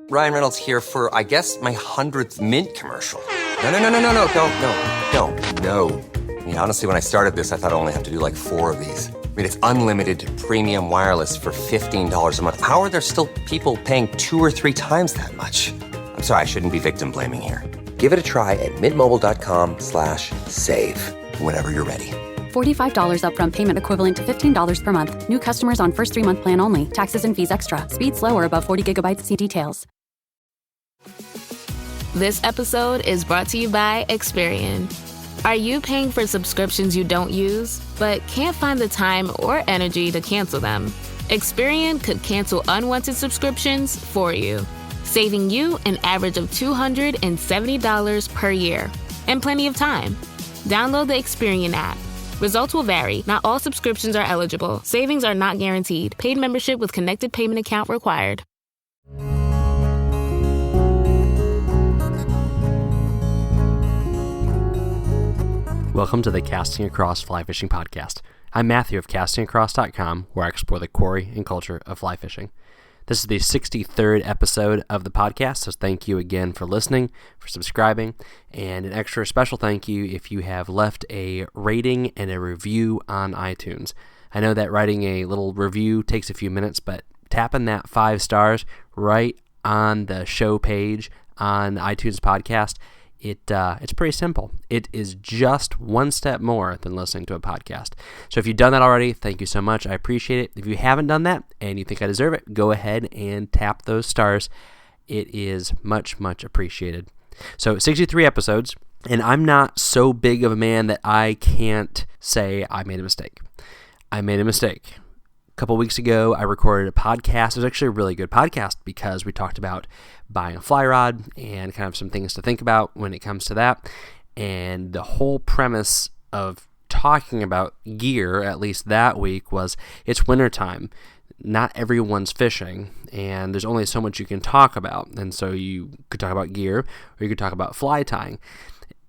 Ryan Reynolds here for, I guess, my 100th Mint commercial. No, don't. I mean, honestly, when I started this, I thought I only have to do like 4 of these. I mean, it's unlimited premium wireless for $15 a month. How are there still people paying 2 or 3 times that much? I'm sorry, I shouldn't be victim blaming here. Give it a try at mintmobile.com/save. Whenever you're ready. $45 upfront payment equivalent to $15 per month. New customers on first 3-month plan only. Taxes and fees extra. Speed slower above 40 gigabytes. See details. This episode is brought to you by Experian. Are you paying for subscriptions you don't use, but can't find the time or energy to cancel them? Experian could cancel unwanted subscriptions for you, saving you an average of $270 per year. And plenty of time. Download the Experian app. Results will vary. Not all subscriptions are eligible. Savings are not guaranteed. Paid membership with connected payment account required. Welcome to the Casting Across Fly Fishing Podcast. I'm Matthew of castingacross.com, where I explore the quarry and culture of fly fishing. This is the 63rd episode of the podcast, so thank you again for listening, for subscribing, and an extra special thank you if you have left a rating and a review on iTunes. I know that writing a little review takes a few minutes, but tapping that 5 stars right on the show page on iTunes podcast, it's pretty simple. It is just one step more than listening to a podcast. So if you've done that already, thank you so much. I appreciate it. If you haven't done that and you think I deserve it, go ahead and tap those stars. It is much, much appreciated. So 63 episodes, and I'm not so big of a man that I can't say I made a mistake. I made a mistake. A couple weeks ago, I recorded a podcast. It was actually a really good podcast because we talked about buying a fly rod and kind of some things to think about when it comes to that. And the whole premise of talking about gear, at least that week, was it's wintertime. Not everyone's fishing, and there's only so much you can talk about. And so you could talk about gear, or you could talk about fly tying.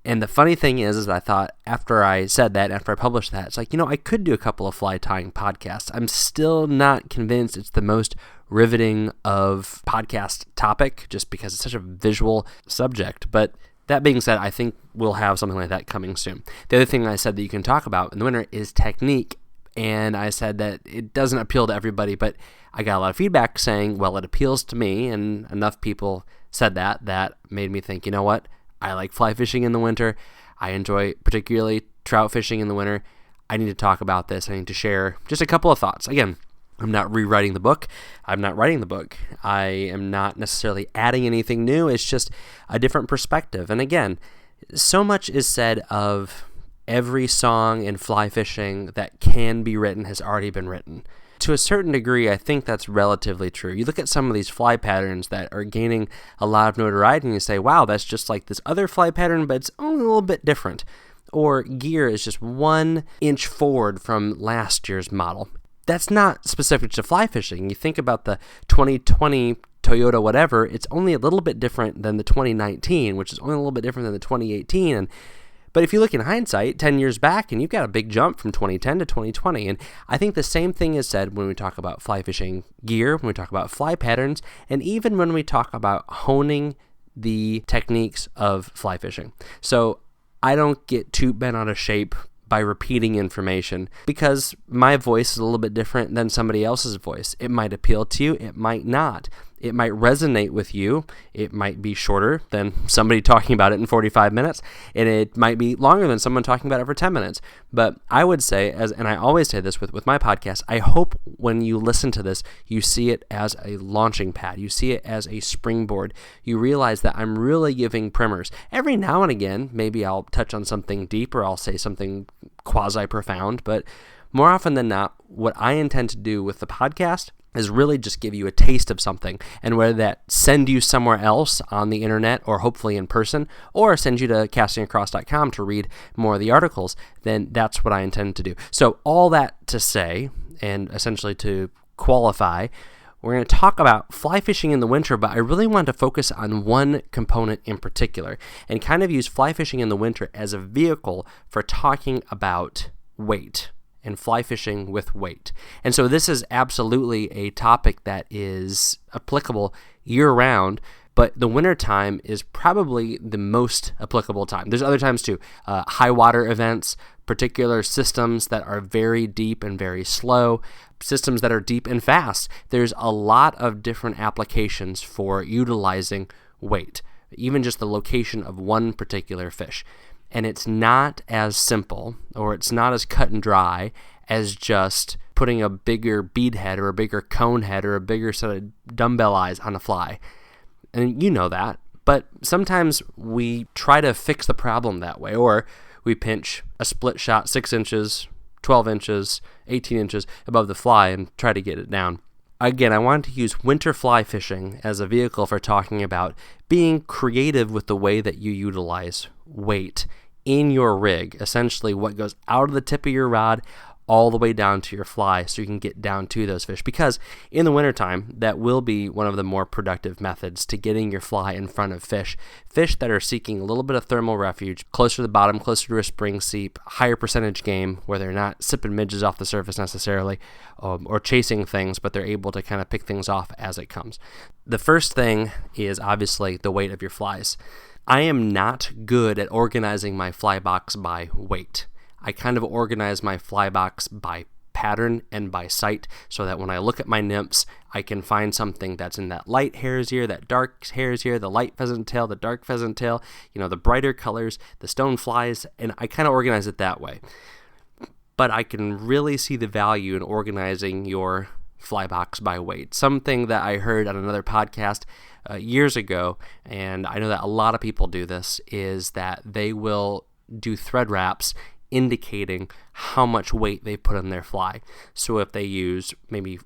And the funny thing is I thought after I said that, after I published that, it's like, I could do a couple of fly tying podcasts. I'm still not convinced it's the most riveting of podcast topic just because it's such a visual subject. But that being said, I think we'll have something like that coming soon. The other thing I said that you can talk about in the winter is technique. And I said that it doesn't appeal to everybody, but I got a lot of feedback saying, well, it appeals to me. And enough people said that made me think, you know what? I like fly fishing in the winter. I enjoy particularly trout fishing in the winter. I need to talk about this. I need to share just a couple of thoughts. Again, I'm not rewriting the book. I'm not writing the book. I am not necessarily adding anything new. It's just a different perspective. And again, so much is said of every song in fly fishing that can be written has already been written. To a certain degree, I think that's relatively true. You look at some of these fly patterns that are gaining a lot of notoriety and you say, wow, that's just like this other fly pattern, but it's only a little bit different. Or gear is just 1 inch forward from last year's model. That's not specific to fly fishing. You think about the 2020 Toyota whatever, it's only a little bit different than the 2019, which is only a little bit different than the 2018. But if you look in hindsight, 10 years back, and you've got a big jump from 2010 to 2020. And I think the same thing is said when we talk about fly fishing gear, when we talk about fly patterns, and even when we talk about honing the techniques of fly fishing. So I don't get too bent out of shape by repeating information because my voice is a little bit different than somebody else's voice. It might appeal to you, it might not. It might resonate with you. It might be shorter than somebody talking about it in 45 minutes, and it might be longer than someone talking about it for 10 minutes. But I would say, and I always say this with my podcast, I hope when you listen to this, you see it as a launching pad. You see it as a springboard. You realize that I'm really giving primers. Every now and again, maybe I'll touch on something deep or I'll say something quasi-profound, but more often than not, what I intend to do with the podcast is really just give you a taste of something, and whether that send you somewhere else on the internet or hopefully in person, or send you to castingacross.com to read more of the articles, then that's what I intend to do. So all that to say, and essentially to qualify, we're going to talk about fly fishing in the winter, but I really want to focus on one component in particular and kind of use fly fishing in the winter as a vehicle for talking about weight and fly fishing with weight. And so this is absolutely a topic that is applicable year-round, but the wintertime is probably the most applicable time. There's other times too. High water events, particular systems that are very deep and very slow, systems that are deep and fast. There's a lot of different applications for utilizing weight, even just the location of one particular fish. And it's not as simple, or it's not as cut and dry as just putting a bigger bead head or a bigger cone head or a bigger set of dumbbell eyes on a fly. And you know that, but sometimes we try to fix the problem that way, or we pinch a split shot 6 inches, 12 inches, 18 inches above the fly and try to get it down. Again, I wanted to use winter fly fishing as a vehicle for talking about being creative with the way that you utilize weight in your rig, essentially what goes out of the tip of your rod all the way down to your fly so you can get down to those fish. Because in the wintertime, that will be one of the more productive methods to getting your fly in front of fish. Fish that are seeking a little bit of thermal refuge, closer to the bottom, closer to a spring seep, higher percentage game, where they're not sipping midges off the surface necessarily, or chasing things, but they're able to kind of pick things off as it comes. The first thing is obviously the weight of your flies. I am not good at organizing my fly box by weight. I kind of organize my fly box by pattern and by sight so that when I look at my nymphs, I can find something that's in that light hare's ear, that dark hare's ear, the light pheasant tail, the dark pheasant tail, the brighter colors, the stone flies, and I kind of organize it that way. But I can really see the value in organizing your fly box by weight. Something that I heard on another podcast years ago, and I know that a lot of people do this, is that they will do thread wraps indicating how much weight they put on their fly. So if they use maybe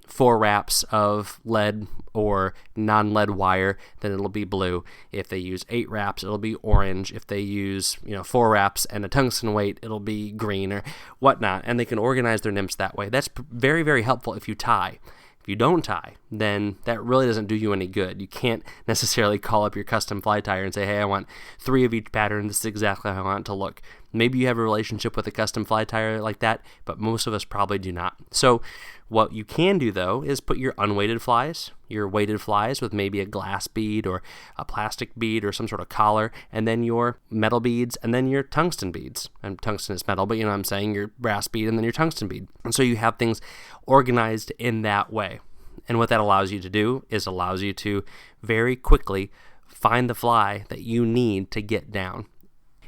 4 wraps of lead or non-lead wire, then it'll be blue. If they use 8 wraps, it'll be orange. If they use 4 wraps and a tungsten weight, it'll be green or whatnot. And they can organize their nymphs that way. That's very, very helpful if you tie. If you don't tie, then that really doesn't do you any good. You can't necessarily call up your custom fly tyer and say, hey, I want 3 of each pattern. This is exactly how I want it to look. Maybe you have a relationship with a custom fly tyer like that, but most of us probably do not. So what you can do, though, is put your unweighted flies, your weighted flies with maybe a glass bead or a plastic bead or some sort of collar, and then your metal beads, and then your tungsten beads. And tungsten is metal, but you know what I'm saying, your brass bead and then your tungsten bead. And so you have things organized in that way. And what that allows you to do is allows you to very quickly find the fly that you need to get down.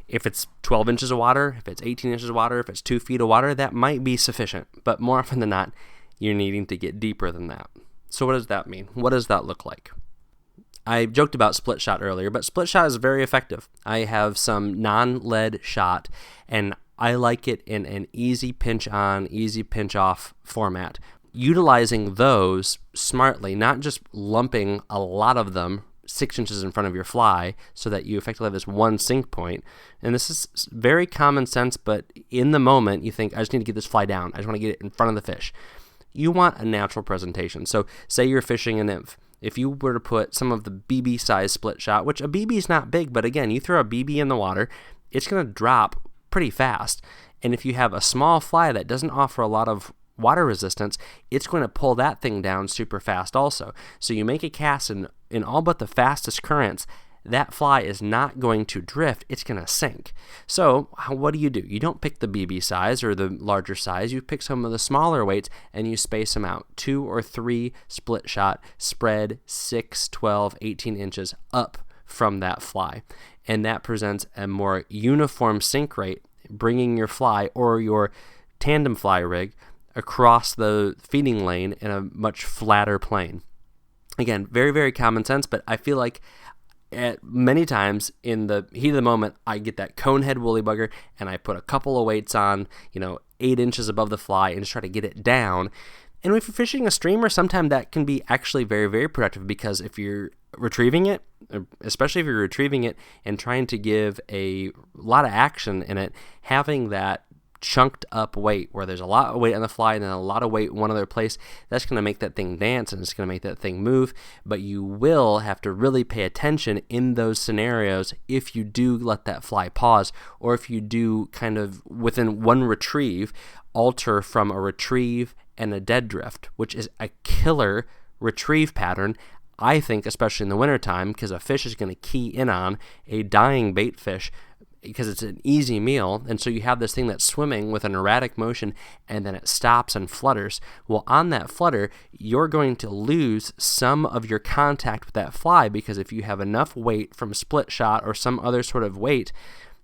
If it's 12 inches of water, if it's 18 inches of water, if it's 2 feet of water, that might be sufficient. But more often than not, you're needing to get deeper than that. So what does that mean? What does that look like? I joked about split shot earlier, but split shot is very effective. I have some non-lead shot, and I like it in an easy pinch on, easy pinch off format. Utilizing those smartly, not just lumping a lot of them 6 inches in front of your fly so that you effectively have this one sink point. And this is very common sense, but in the moment you think, I just need to get this fly down. I just want to get it in front of the fish. You want a natural presentation. So say you're fishing a nymph. If you were to put some of the BB size split shot, which a BB is not big, but again, you throw a BB in the water, it's going to drop pretty fast. And if you have a small fly that doesn't offer a lot of water resistance, it's going to pull that thing down super fast also. So you make a cast in all but the fastest currents, that fly is not going to drift, it's going to sink. So what do? You don't pick the BB size or the larger size, you pick some of the smaller weights and you space them out. 2 or 3 split shot, spread 6, 12, 18 inches up from that fly. And that presents a more uniform sink rate, bringing your fly or your tandem fly rig across the feeding lane in a much flatter plane. Again, very, very common sense, but I feel like at many times in the heat of the moment, I get that conehead woolly bugger and I put a couple of weights on, 8 inches above the fly and just try to get it down. And if you're fishing a streamer, sometimes that can be actually very, very productive, because if you're retrieving it, especially if you're retrieving it and trying to give a lot of action in it, having that chunked up weight where there's a lot of weight on the fly and then a lot of weight in one other place, that's going to make that thing dance and it's going to make that thing move. But you will have to really pay attention in those scenarios if you do let that fly pause, or if you do kind of within one retrieve alter from a retrieve and a dead drift, which is a killer retrieve pattern I think, especially in the wintertime, because a fish is going to key in on a dying bait fish because it's an easy meal, and so you have this thing that's swimming with an erratic motion, and then it stops and flutters. Well, on that flutter, you're going to lose some of your contact with that fly, because if you have enough weight from split shot or some other sort of weight,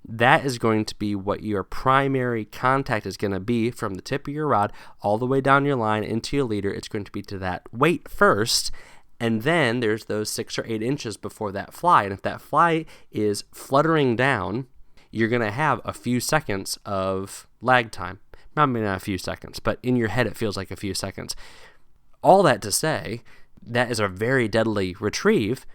that is going to be what your primary contact is going to be from the tip of your rod all the way down your line into your leader. It's going to be to that weight first, and then there's those 6 or 8 inches before that fly. And if that fly is fluttering down, you're going to have a few seconds of lag time. Probably not a few seconds, but in your head it feels like a few seconds. All that to say, that is a very deadly retrieve.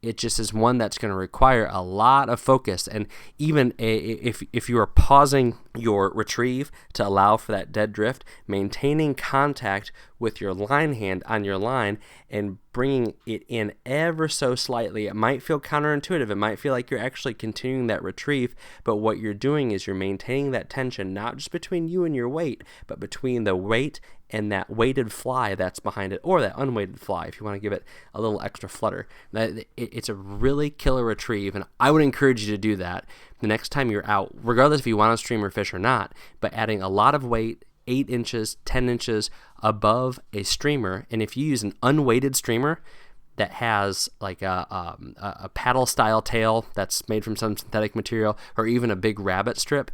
It just is one that's going to require a lot of focus. And even if you are pausing your retrieve to allow for that dead drift, maintaining contact with your line hand on your line and bringing it in ever so slightly, it might feel counterintuitive. It might feel like you're actually continuing that retrieve, but what you're doing is you're maintaining that tension, not just between you and your weight, but between the weight and that weighted fly that's behind it, or that unweighted fly if you want to give it a little extra flutter. It's a really killer retrieve, and I would encourage you to do that the next time you're out, regardless if you want to streamer fish or not, but adding a lot of weight, 8 inches, 10 inches above a streamer. And if you use an unweighted streamer that has like a paddle style tail that's made from some synthetic material, or even a big rabbit strip,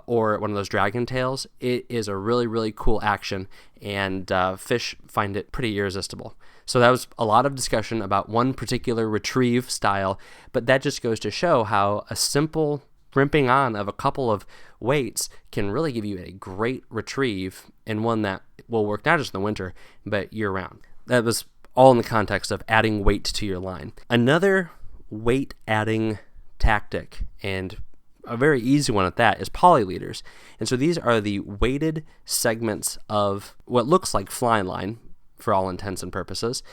or one of those dragon tails, it is a really, really cool action, and fish find it pretty irresistible. So that was a lot of discussion about one particular retrieve style, but that just goes to show how a simple rimping on of a couple of weights can really give you a great retrieve, and one that will work not just in the winter, but year round. That was all in the context of adding weight to your line. Another weight adding tactic, and a very easy one at that, is poly leaders. And so these are the weighted segments of what looks like fly line, for all intents and purposes,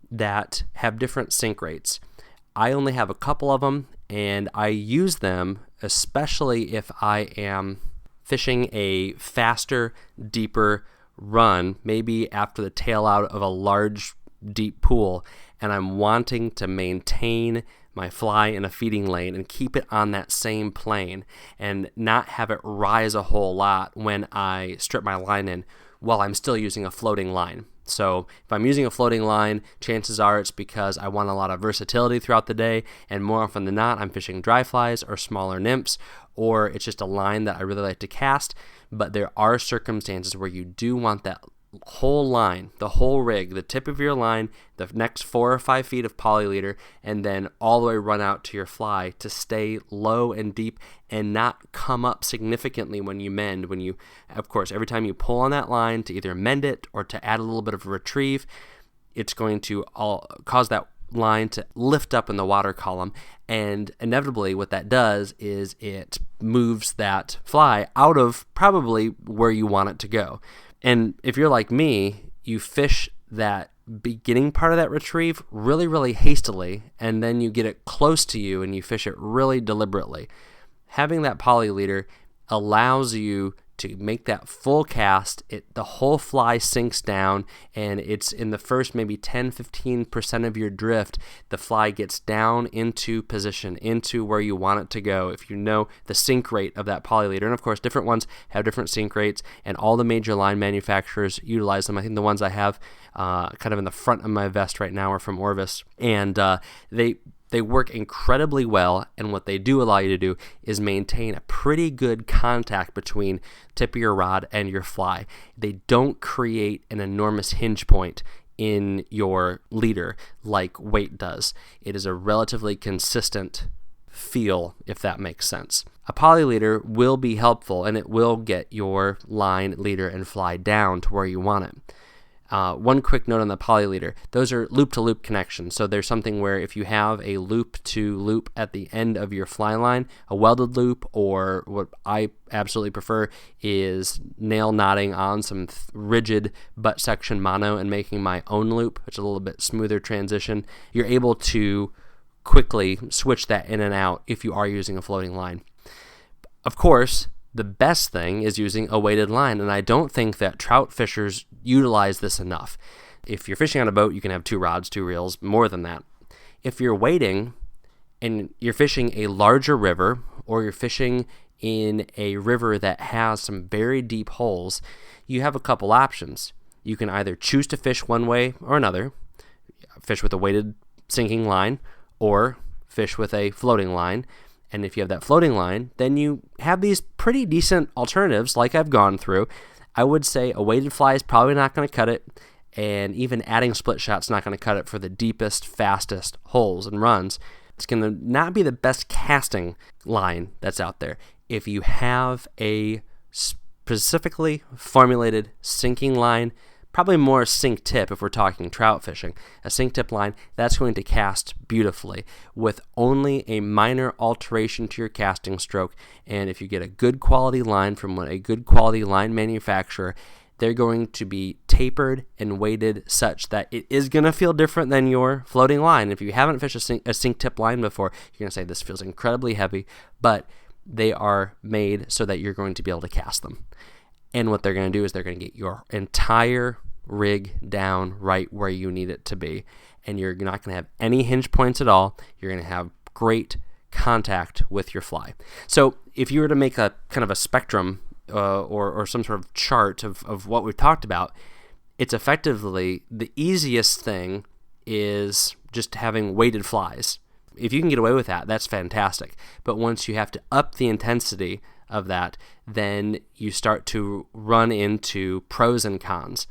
that have different sink rates. I only have a couple of them, and I use them especially if I am fishing a faster, deeper run, maybe after the tail out of a large, deep pool, and I'm wanting to maintain my fly in a feeding lane and keep it on that same plane and not have it rise a whole lot when I strip my line in while I'm still using a floating line. So if I'm using a floating line, chances are it's because I want a lot of versatility throughout the day, and more often than not, I'm fishing dry flies or smaller nymphs, or it's just a line that I really like to cast. But there are circumstances where you do want that whole line, the whole rig, the tip of your line, the next 4 or 5 feet of poly leader, and then all the way run out to your fly to stay low and deep and not come up significantly when you mend. When you, of course, every time you pull on that line to either mend it or to add a little bit of a retrieve, it's going to cause that line to lift up in the water column, and inevitably what that does is it moves that fly out of probably where you want it to go. And if you're like me, you fish that beginning part of that retrieve really, really hastily, and then you get it close to you and you fish it really deliberately. Having that poly leader allows you to make that full cast. The whole fly sinks down, and it's in the first maybe 10-15% of your drift, the fly gets down into position, into where you want it to go, if you know the sink rate of that poly leader. And of course, different ones have different sink rates, and all the major line manufacturers utilize them. I think the ones I have kind of in the front of my vest right now are from Orvis, and they work incredibly well, and what they do allow you to do is maintain a pretty good contact between tip of your rod and your fly. They don't create an enormous hinge point in your leader like weight does. It is a relatively consistent feel, if that makes sense. A poly leader will be helpful, and it will get your line, leader, and fly down to where you want it. One quick note on the poly leader. Those are loop-to-loop connections. So there's something where if you have a loop-to-loop at the end of your fly line, a welded loop, or what I absolutely prefer is nail knotting on some rigid butt section mono and making my own loop, which is a little bit smoother transition, you're able to quickly switch that in and out if you are using a floating line. Of course, the best thing is using a weighted line, and I don't think that trout fishers utilize this enough. If you're fishing on a boat, you can have 2 rods, 2 reels, more than that. If you're wading and you're fishing a larger river, or you're fishing in a river that has some very deep holes, you have a couple options. You can either choose to fish one way or another, fish with a weighted sinking line, or fish with a floating line. And if you have that floating line, then you have these pretty decent alternatives like I've gone through. I would say a weighted fly is probably not going to cut it, and even adding split shot's not going to cut it for the deepest, fastest holes and runs. It's going to not be the best casting line that's out there. If you have a specifically formulated sinking line, probably more sink tip if we're talking trout fishing, a sink tip line, that's going to cast beautifully with only a minor alteration to your casting stroke. And if you get a good quality line from a good quality line manufacturer, they're going to be tapered and weighted such that it is going to feel different than your floating line. If you haven't fished a sink tip line before, you're going to say this feels incredibly heavy, but they are made so that you're going to be able to cast them. And what they're going to do is they're going to get your entire rig down right where you need it to be. And you're not going to have any hinge points at all. You're going to have great contact with your fly. So if you were to make a kind of a spectrum or some sort of chart of what we've talked about, it's effectively the easiest thing is just having weighted flies. If you can get away with that, that's fantastic. But once you have to up the intensity of that, then you start to run into pros and cons.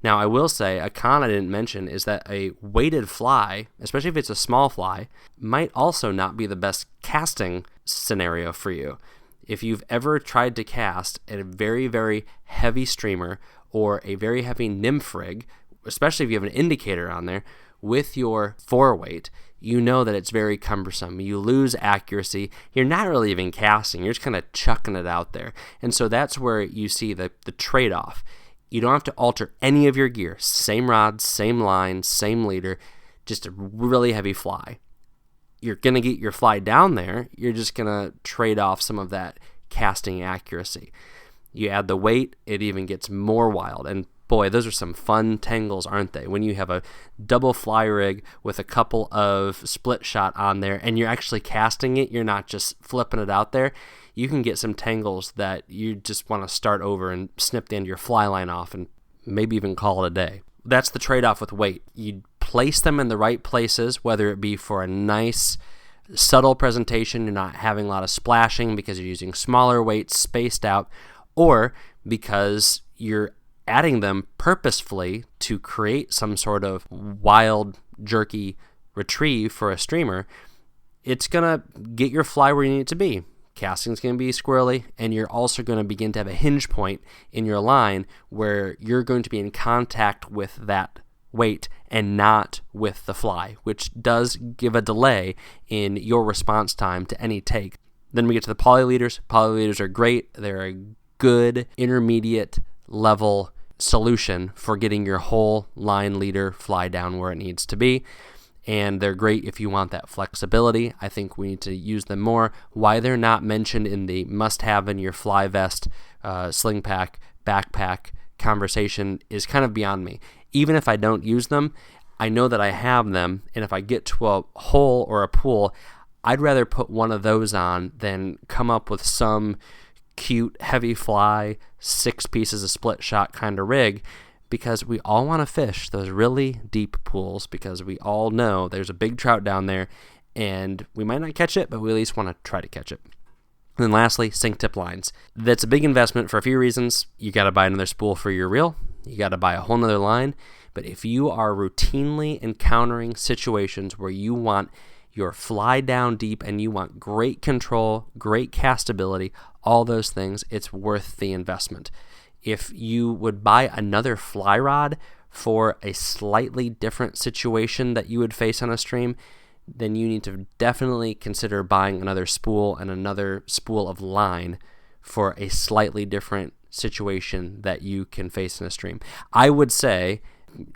Now, I will say a con I didn't mention is that a weighted fly, especially if it's a small fly, might also not be the best casting scenario for you. If you've ever tried to cast a very, very heavy streamer or a very heavy nymph rig, especially if you have an indicator on there, with your 4-weight, you know that it's very cumbersome. You lose accuracy. You're not really even casting. You're just kind of chucking it out there. And so that's where you see the trade-off. You don't have to alter any of your gear. Same rod, same line, same leader, just a really heavy fly. You're going to get your fly down there. You're just going to trade off some of that casting accuracy. You add the weight, it even gets more wild. And boy, those are some fun tangles, aren't they? When you have a double fly rig with a couple of split shot on there and you're actually casting it, you're not just flipping it out there, you can get some tangles that you just want to start over and snip the end of your fly line off and maybe even call it a day. That's the trade-off with weight. You place them in the right places, whether it be for a nice, subtle presentation, you're not having a lot of splashing because you're using smaller weights spaced out, or because you're adding them purposefully to create some sort of wild, jerky retrieve for a streamer. It's going to get your fly where you need it to be. Casting's going to be squirrely, and you're also going to begin to have a hinge point in your line where you're going to be in contact with that weight and not with the fly, which does give a delay in your response time to any take. Then we get to the poly leaders. Poly leaders are great. They're a good intermediate level solution for getting your whole line leader fly down where it needs to be. And they're great if you want that flexibility. I think we need to use them more. Why they're not mentioned in the must-have in your fly vest, sling pack, backpack conversation is kind of beyond me. Even if I don't use them, I know that I have them, and if I get to a hole or a pool, I'd rather put one of those on than come up with some cute, heavy fly, 6 pieces of split shot kind of rig, because we all want to fish those really deep pools because we all know there's a big trout down there and we might not catch it, but we at least want to try to catch it. And then lastly, sink tip lines. That's a big investment for a few reasons. You got to buy another spool for your reel. You got to buy a whole nother line. But if you are routinely encountering situations where you want your fly down deep and you want great control, great castability, all those things, it's worth the investment. If you would buy another fly rod for a slightly different situation that you would face on a stream, then you need to definitely consider buying another spool and another spool of line for a slightly different situation that you can face in a stream. I would say,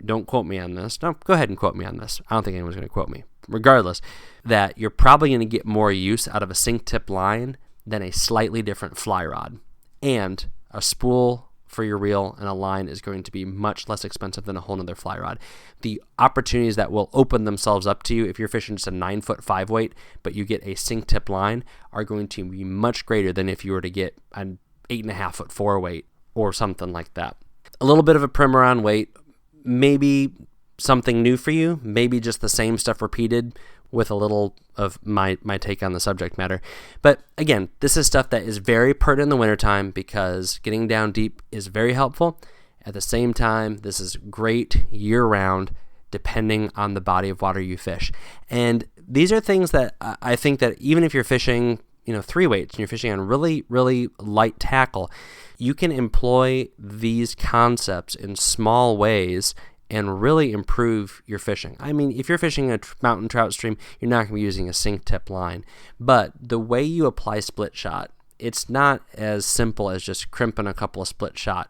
don't quote me on this. No, go ahead and quote me on this. I don't think anyone's going to quote me. Regardless, that you're probably going to get more use out of a sink tip line than a slightly different fly rod. And a spool for your reel and a line is going to be much less expensive than a whole nother fly rod. The opportunities that will open themselves up to you if you're fishing just a 9-foot 5-weight, but you get a sink tip line, are going to be much greater than if you were to get an 8.5-foot 4-weight or something like that. A little bit of a primer on weight, maybe something new for you, maybe just the same stuff repeated with a little of my take on the subject matter. But again, this is stuff that is very pertinent in the wintertime because getting down deep is very helpful. At the same time, this is great year-round depending on the body of water you fish. And these are things that I think that even if you're fishing 3 weights and you're fishing on really, really light tackle, you can employ these concepts in small ways and really improve your fishing. I mean, if you're fishing a mountain trout stream, you're not going to be using a sink tip line. But the way you apply split shot, it's not as simple as just crimping a couple of split shot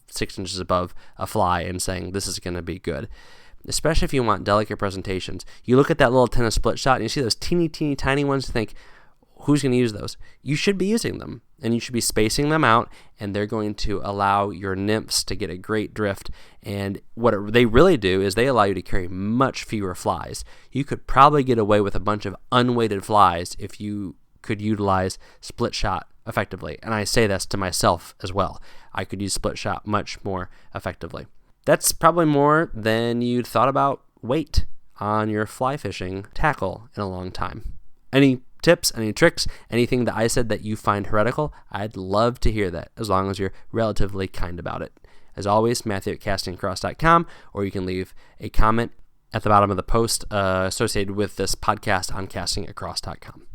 6 inches above a fly and saying this is going to be good. Especially if you want delicate presentations. You look at that little tennis split shot and you see those teeny, teeny, tiny ones and think, who's going to use those? You should be using them, and you should be spacing them out, and they're going to allow your nymphs to get a great drift. And what they really do is they allow you to carry much fewer flies. You could probably get away with a bunch of unweighted flies if you could utilize split shot effectively. And I say this to myself as well. I could use split shot much more effectively. That's probably more than you'd thought about weight on your fly fishing tackle in a long time. Any tips, any tricks, anything that I said that you find heretical? I'd love to hear that, as long as you're relatively kind about it. As always, Matthew@castingacross.com, or you can leave a comment at the bottom of the post associated with this podcast on castingacross.com.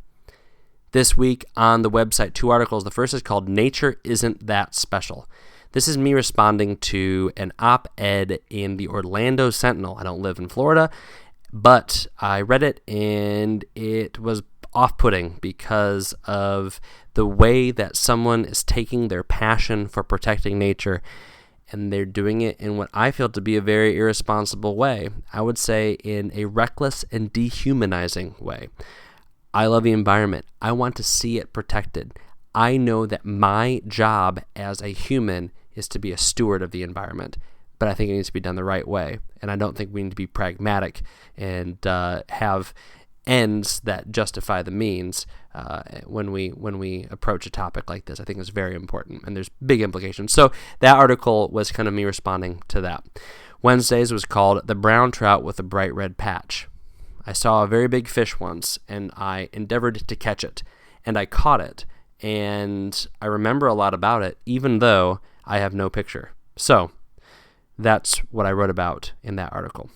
This week on the website, 2 articles. The first is called Nature Isn't That Special. This is me responding to an op-ed in the Orlando Sentinel. I don't live in Florida, but I read it and it was off-putting because of the way that someone is taking their passion for protecting nature and they're doing it in what I feel to be a very irresponsible way. I would say in a reckless and dehumanizing way. I love the environment. I want to see it protected. I know that my job as a human is to be a steward of the environment, but I think it needs to be done the right way. And I don't think we need to be pragmatic and have ends that justify the means when we approach a topic like this. I think it's very important, and there's big implications. So that article was kind of me responding to that. Wednesday's was called The Brown Trout with a Bright Red Patch. I saw a very big fish once, and I endeavored to catch it, and I caught it, and I remember a lot about it, even though I have no picture. So that's what I wrote about in that article.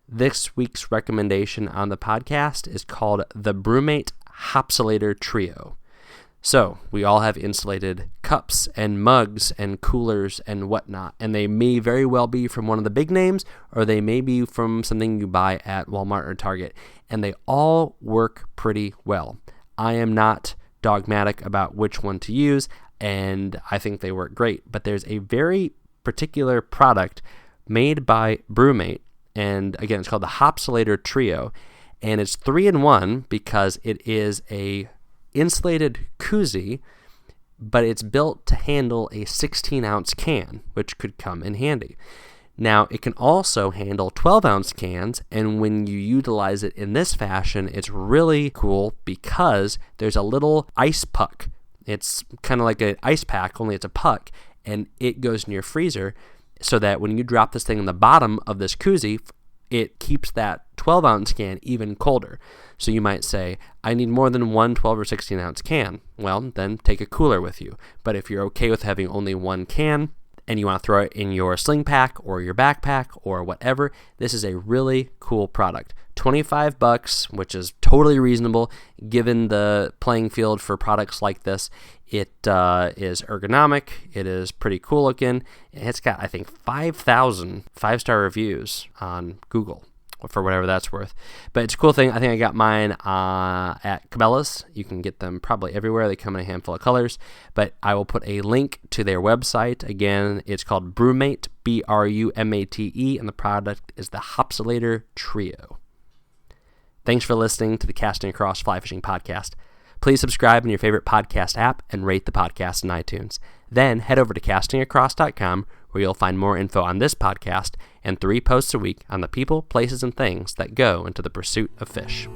This week's recommendation on the podcast is called the Brewmate Hopsulator Trio. So we all have insulated cups and mugs and coolers and whatnot, and they may very well be from one of the big names, or they may be from something you buy at Walmart or Target, and they all work pretty well. I am not dogmatic about which one to use, and I think they work great, but there's a very particular product made by Brewmate, and again, it's called the Hopsulator Trio, and it's 3-in-1 because it is a insulated koozie, but it's built to handle a 16-ounce can, which could come in handy. Now, it can also handle 12-ounce cans, and when you utilize it in this fashion, it's really cool because there's a little ice puck. It's kind of like an ice pack, only it's a puck, and it goes in your freezer so that when you drop this thing in the bottom of this koozie, it keeps that 12-ounce can even colder. So you might say, I need more than one 12 or 16-ounce can. Well, then take a cooler with you. But if you're okay with having only one can and you want to throw it in your sling pack or your backpack or whatever, this is a really cool product. $25, which is totally reasonable given the playing field for products like this. It is ergonomic. It is pretty cool looking. It's got, I think, 5,000 5-star reviews on Google for whatever that's worth. But it's a cool thing. I think I got mine at Cabela's. You can get them probably everywhere. They come in a handful of colors. But I will put a link to their website. Again, it's called Brewmate, Brumate, and the product is the Hopsulator Trio. Thanks for listening to the Casting Across Fly Fishing Podcast. Please subscribe in your favorite podcast app and rate the podcast in iTunes. Then head over to castingacross.com where you'll find more info on this podcast and 3 posts a week on the people, places, and things that go into the pursuit of fish.